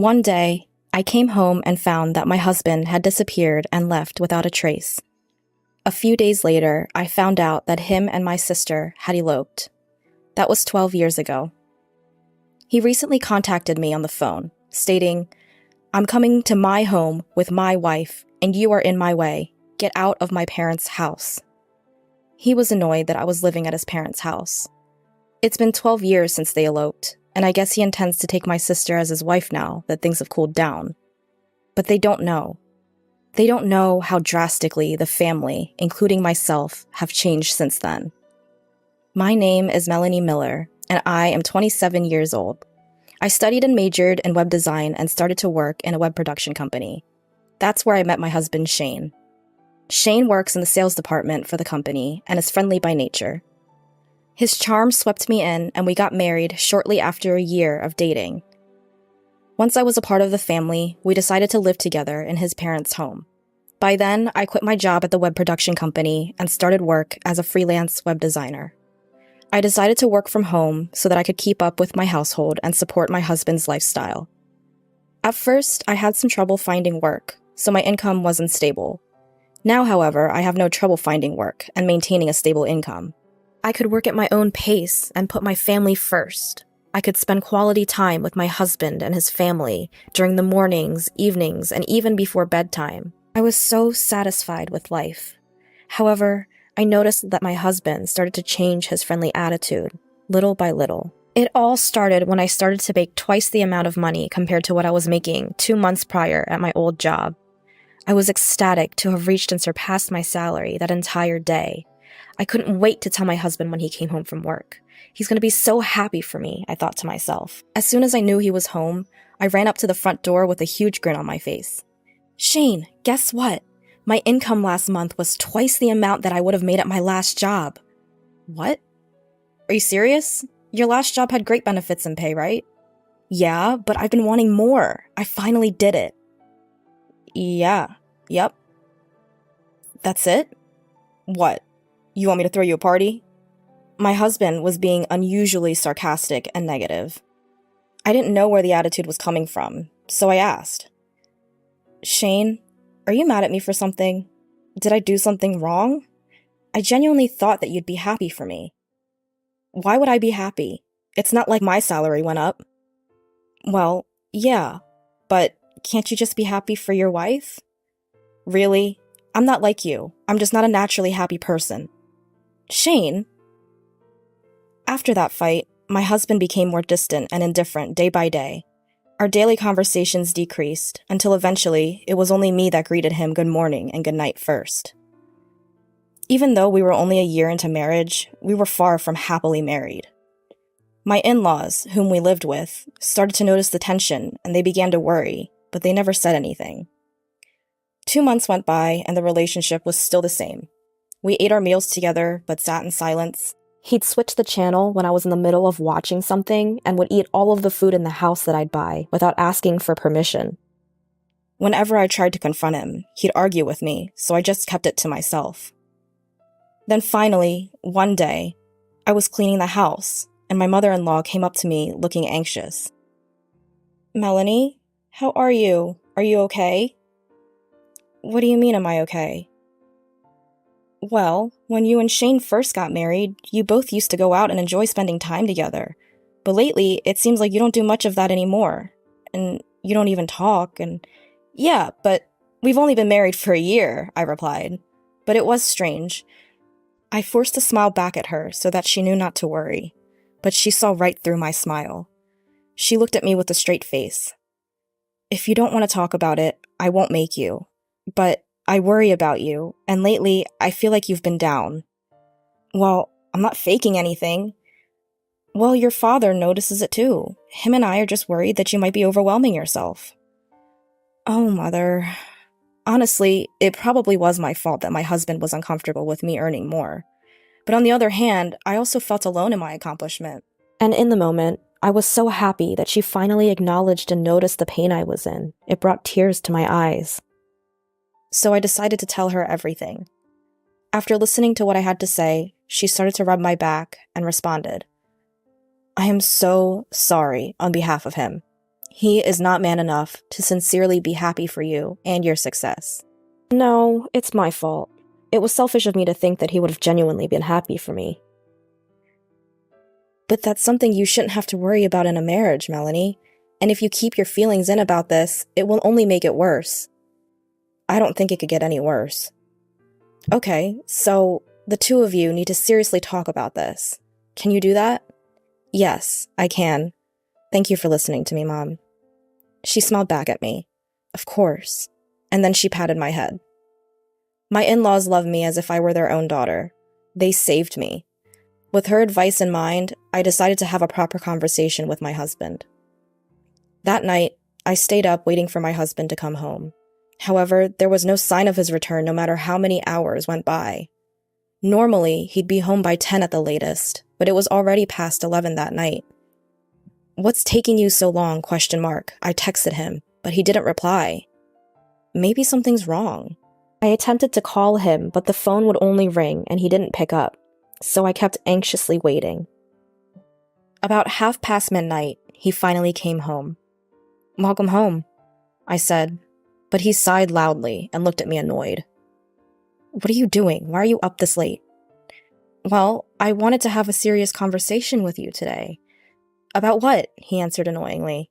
One day, I came home and found that my husband had disappeared and left without a trace. A few days later, I found out that him and my sister had eloped. That was 12 years ago. He recently contacted me on the phone, stating, "I'm coming to my home with my wife, and you are in my way. Get out of my parents' house." He was annoyed that I was living at his parents' house. It's been 12 years since they eloped, and I guess he intends to take my sister as his wife now that things have cooled down. But they don't know. They don't know how drastically the family, including myself, have changed since then. My name is Melanie Miller, and I am 27 years old. I studied and majored in web design and started to work in a web production company. That's where I met my husband, Shane. Shane works in the sales department for the company and is friendly by nature. His charm swept me in, and we got married shortly after a year of dating. Once I was a part of the family, we decided to live together in his parents' home. By then, I quit my job at the web production company and started work as a freelance web designer. I decided to work from home so that I could keep up with my household and support my husband's lifestyle. At first, I had some trouble finding work, so my income wasn't stable. Now, however, I have no trouble finding work and maintaining a stable income. I could work at my own pace and put my family first. I could spend quality time with my husband and his family during the mornings, evenings, and even before bedtime. I was so satisfied with life. However, I noticed that my husband started to change his friendly attitude, little by little. It all started when I started to make twice the amount of money compared to what I was making 2 months prior at my old job. I was ecstatic to have reached and surpassed my salary that entire day. I couldn't wait to tell my husband when he came home from work. He's going to be so happy for me, I thought to myself. As soon as I knew he was home, I ran up to the front door with a huge grin on my face. "Shane, guess what? My income last month was twice the amount that I would have made at my last job." "What? Are you serious? Your last job had great benefits and pay, right?" "Yeah, but I've been wanting more. I finally did it." Yep. "That's it? What? You want me to throw you a party?" My husband was being unusually sarcastic and negative. I didn't know where the attitude was coming from, so I asked, "Shane, are you mad at me for something? Did I do something wrong? I genuinely thought that you'd be happy for me." "Why would I be happy? It's not like my salary went up." "Well, yeah, but can't you just be happy for your wife?" "Really? I'm not like you. I'm just not a naturally happy person." "Shane?" After that fight, my husband became more distant and indifferent day by day. Our daily conversations decreased until eventually it was only me that greeted him good morning and good night first. Even though we were only a year into marriage, we were far from happily married. My in-laws, whom we lived with, started to notice the tension and they began to worry, but they never said anything. 2 months went by and the relationship was still the same. We ate our meals together but sat in silence. He'd switch the channel when I was in the middle of watching something and would eat all of the food in the house that I'd buy without asking for permission. Whenever I tried to confront him, he'd argue with me, so I just kept it to myself. Then finally, one day, I was cleaning the house, and my mother-in-law came up to me looking anxious. "Melanie, how are you? Are you okay?" "What do you mean, am I okay?" "Well, when you and Shane first got married, you both used to go out and enjoy spending time together. But lately, it seems like you don't do much of that anymore. And you don't even talk, and..." "Yeah, but we've only been married for a year," I replied. But it was strange. I forced a smile back at her so that she knew not to worry. But she saw right through my smile. She looked at me with a straight face. "If you don't want to talk about it, I won't make you. But I worry about you, and lately, I feel like you've been down." "Well, I'm not faking anything." "Well, your father notices it too. Him and I are just worried that you might be overwhelming yourself." "Oh, Mother. Honestly, it probably was my fault that my husband was uncomfortable with me earning more. But on the other hand, I also felt alone in my accomplishment. And in the moment, I was so happy that she finally acknowledged and noticed the pain I was in. It brought tears to my eyes. So I decided to tell her everything. After listening to what I had to say, she started to rub my back and responded, "I am so sorry on behalf of him. He is not man enough to sincerely be happy for you and your success. No, it's my fault. It was selfish of me to think that he would have genuinely been happy for me. But that's something you shouldn't have to worry about in a marriage, Melanie. And if you keep your feelings in about this, it will only make it worse. I don't think it could get any worse. Okay, so the two of you need to seriously talk about this. Can you do that? Yes, I can. Thank you for listening to me, Mom. She smiled back at me. Of course. And then she patted my head. My in-laws love me as if I were their own daughter. They saved me. With her advice in mind, I decided to have a proper conversation with my husband. That night, I stayed up waiting for my husband to come home. However, there was no sign of his return no matter how many hours went by. Normally, he'd be home by 10 at the latest, but it was already past 11 that night. What's taking you so long? I texted him, but he didn't reply. Maybe something's wrong. I attempted to call him, but the phone would only ring and he didn't pick up, so I kept anxiously waiting. About midnight, he finally came home. Welcome home, I said, but he sighed loudly and looked at me annoyed. What are you doing? Why are you up this late? Well, I wanted to have a serious conversation with you today. About what? He answered annoyingly.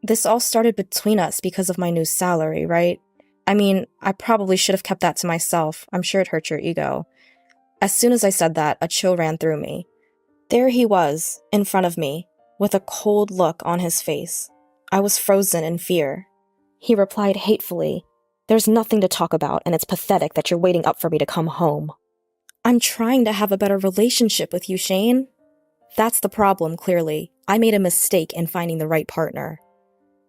This all started between us because of my new salary, right? I mean, I probably should have kept that to myself. I'm sure it hurt your ego. As soon as I said that, a chill ran through me. There he was, in front of me, with a cold look on his face. I was frozen in fear. He replied hatefully, "There's nothing to talk about, and it's pathetic that you're waiting up for me to come home." I'm trying to have a better relationship with you, Shane. That's the problem, clearly. I made a mistake in finding the right partner.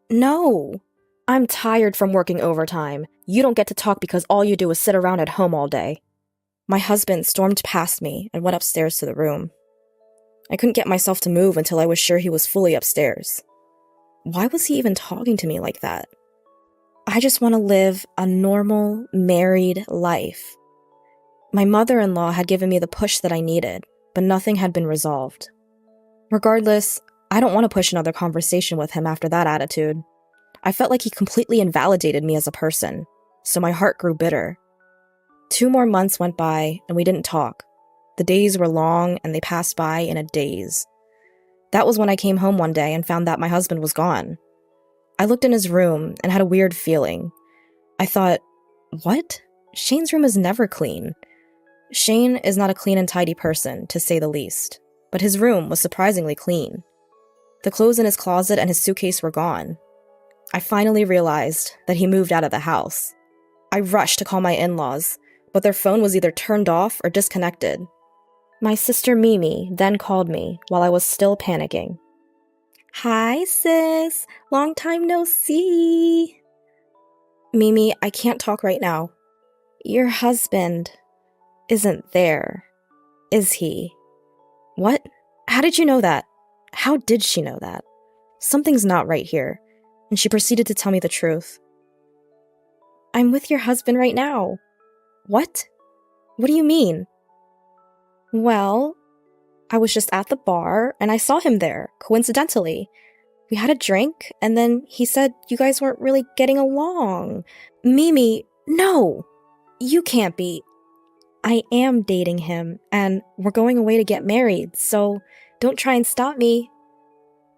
No. I'm tired from working overtime. You don't get to talk because all you do is sit around at home all day. My husband stormed past me and went upstairs to the room. I couldn't get myself to move until I was sure he was fully upstairs. Why was he even talking to me like that? I just want to live a normal, married life. My mother-in-law had given me the push that I needed, but nothing had been resolved. Regardless, I don't want to push another conversation with him after that attitude. I felt like he completely invalidated me as a person, so my heart grew bitter. 2 more months went by, and we didn't talk. The days were long, and they passed by in a daze. That was when I came home one day and found that my husband was gone. I looked in his room and had a weird feeling. I thought, what? Shane's room is never clean. Shane is not a clean and tidy person, to say the least, but his room was surprisingly clean. The clothes in his closet and his suitcase were gone. I finally realized that he moved out of the house. I rushed to call my in-laws, but their phone was either turned off or disconnected. My sister Mimi then called me while I was still panicking. Hi, sis. Long time no see. Mimi, I can't talk right now. Your husband isn't there, is he? What? How did you know that? How did she know that? Something's not right here, and she proceeded to tell me the truth. I'm with your husband right now. What? What do you mean? Well, I was just at the bar, and I saw him there, coincidentally. We had a drink, and then he said you guys weren't really getting along. Mimi, no! You can't be. I am dating him, and we're going away to get married, so don't try and stop me.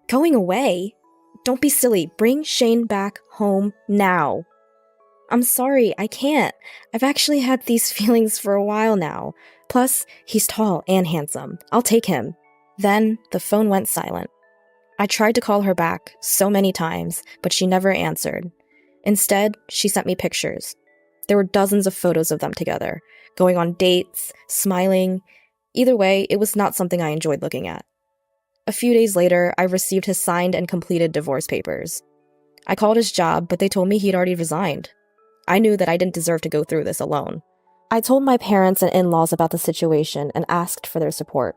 Going away? Don't be silly. Bring Shane back home now. I'm sorry, I can't. I've actually had these feelings for a while now. Plus, he's tall and handsome. I'll take him. Then, the phone went silent. I tried to call her back so many times, but she never answered. Instead, she sent me pictures. There were dozens of photos of them together, going on dates, smiling. Either way, it was not something I enjoyed looking at. A few days later, I received his signed and completed divorce papers. I called his job, but they told me he'd already resigned. I knew that I didn't deserve to go through this alone. I told my parents and in-laws about the situation and asked for their support.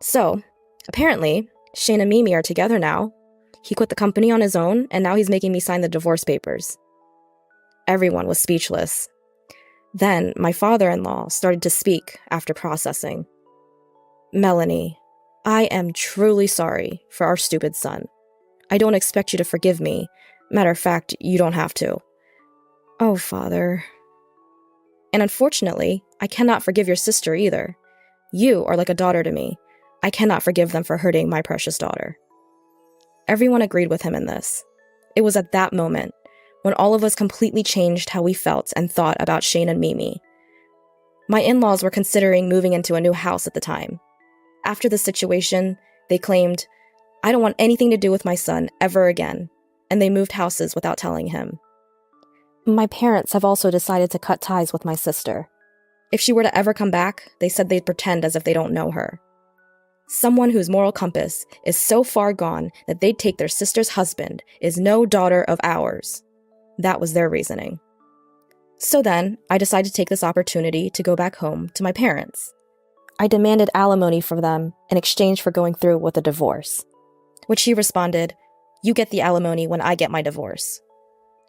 So, apparently, Shane and Mimi are together now. He quit the company on his own, and now he's making me sign the divorce papers. Everyone was speechless. Then, my father-in-law started to speak after processing. Melanie, I am truly sorry for our stupid son. I don't expect you to forgive me. Matter of fact, you don't have to. Oh, Father. And unfortunately, I cannot forgive your sister either. You are like a daughter to me. I cannot forgive them for hurting my precious daughter. Everyone agreed with him in this. It was at that moment, when all of us completely changed how we felt and thought about Shane and Mimi. My in-laws were considering moving into a new house at the time. After the situation, they claimed, "I don't want anything to do with my son ever again," and they moved houses without telling him. My parents have also decided to cut ties with my sister. If she were to ever come back, they said they'd pretend as if they don't know her. Someone whose moral compass is so far gone that they'd take their sister's husband is no daughter of ours. That was their reasoning. So then, I decided to take this opportunity to go back home to my parents. I demanded alimony from them in exchange for going through with a divorce, which he responded, "You get the alimony when I get my divorce."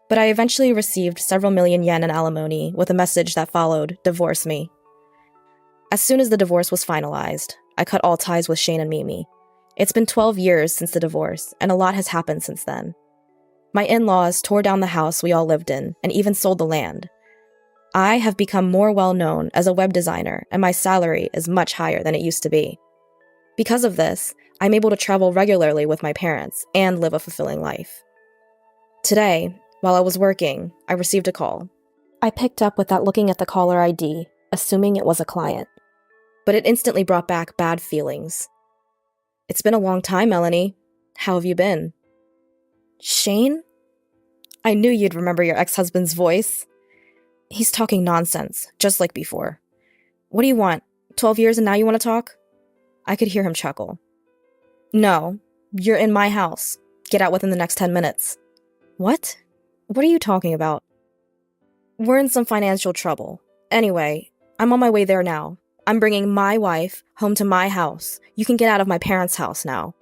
But I eventually received several million yen in alimony with a message that followed, "Divorce me." As soon as the divorce was finalized, I cut all ties with Shane and Mimi. It's been 12 years since the divorce, and a lot has happened since then. My in-laws tore down the house we all lived in and even sold the land. I have become more well-known as a web designer, and my salary is much higher than it used to be. Because of this, I'm able to travel regularly with my parents and live a fulfilling life. Today, while I was working, I received a call. I picked up without looking at the caller ID, assuming it was a client. But it instantly brought back bad feelings. "It's been a long time, Melanie. How have you been?" "Shane? I knew you'd remember your ex-husband's voice. He's talking nonsense, just like before. What do you want? 12 years and now you want to talk?" I could hear him chuckle. "No, you're in my house. Get out within the next 10 minutes. "What? What are you talking about?" "We're in some financial trouble. Anyway, I'm on my way there now. I'm bringing my wife home to my house. You can get out of my parents' house now."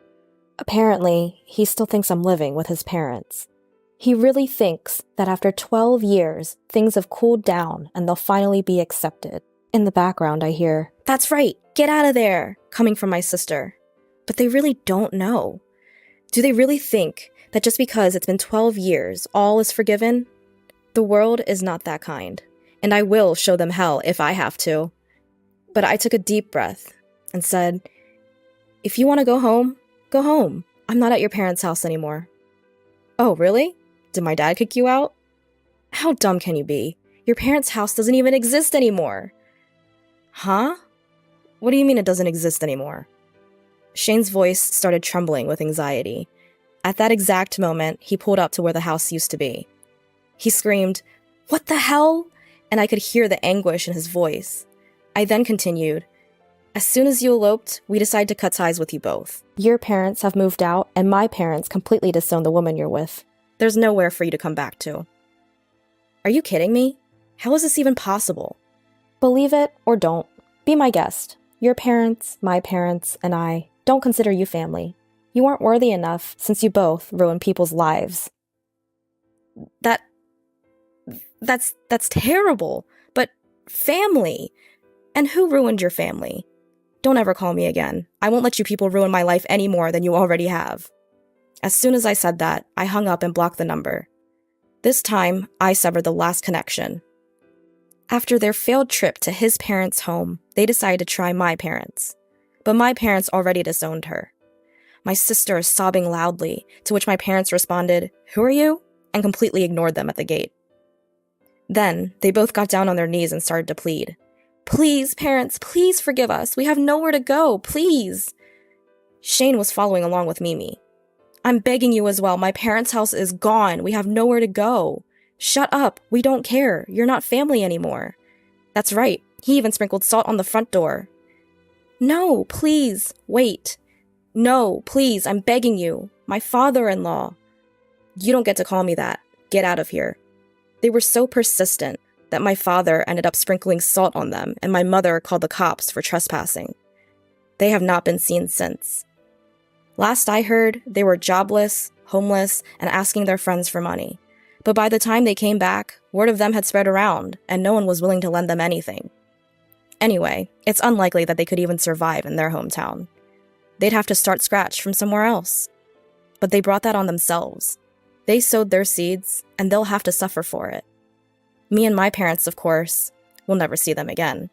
Apparently, he still thinks I'm living with his parents. He really thinks that after 12 years, things have cooled down and they'll finally be accepted. In the background, I hear, "That's right, get out of there," coming from my sister. But they really don't know. Do they really think that just because it's been 12 years, all is forgiven? The world is not that kind, and I will show them hell if I have to. But I took a deep breath and said, "If you want to go home, go home. I'm not at your parents' house anymore." "Oh, really? Did my dad kick you out?" "How dumb can you be? Your parents' house doesn't even exist anymore." "Huh? What do you mean it doesn't exist anymore?" Shane's voice started trembling with anxiety. At that exact moment, he pulled up to where the house used to be. He screamed, "What the hell?" And I could hear the anguish in his voice. I then continued, "As soon as you eloped, we decided to cut ties with you both. Your parents have moved out, and my parents completely disowned the woman you're with. There's nowhere for you to come back to." Are you kidding me? How is this even possible? Believe it or don't, be my guest. Your parents, my parents, and I don't consider you family. You aren't worthy enough since you both ruin people's lives. That's terrible. But family? And who ruined your family? Don't ever call me again. I won't let you people ruin my life any more than you already have. As soon as I said that, I hung up and blocked the number. This time, I severed the last connection. After their failed trip to his parents' home, they decided to try my parents. But my parents already disowned her. My sister is sobbing loudly, to which my parents responded, "Who are you?" and completely ignored them at the gate. Then, they both got down on their knees and started to plead. "Please, parents, please forgive us. We have nowhere to go, please." Shane was following along with Mimi. "I'm begging you as well. My parents' house is gone. We have nowhere to go. Shut up. We don't care. You're not family anymore." That's right. He even sprinkled salt on the front door. "No, please, wait. No, please, I'm begging you. My father-in-law." "You don't get to call me that. Get out of here." They were so persistent that my father ended up sprinkling salt on them, and my mother called the cops for trespassing. They have not been seen since. Last I heard, they were jobless, homeless, and asking their friends for money. But by the time they came back, word of them had spread around, and no one was willing to lend them anything. Anyway, it's unlikely that they could even survive in their hometown. They'd have to start scratch from somewhere else. But they brought that on themselves. They sowed their seeds, and they'll have to suffer for it. Me and my parents, of course, will never see them again.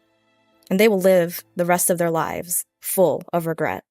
And they will live the rest of their lives full of regret.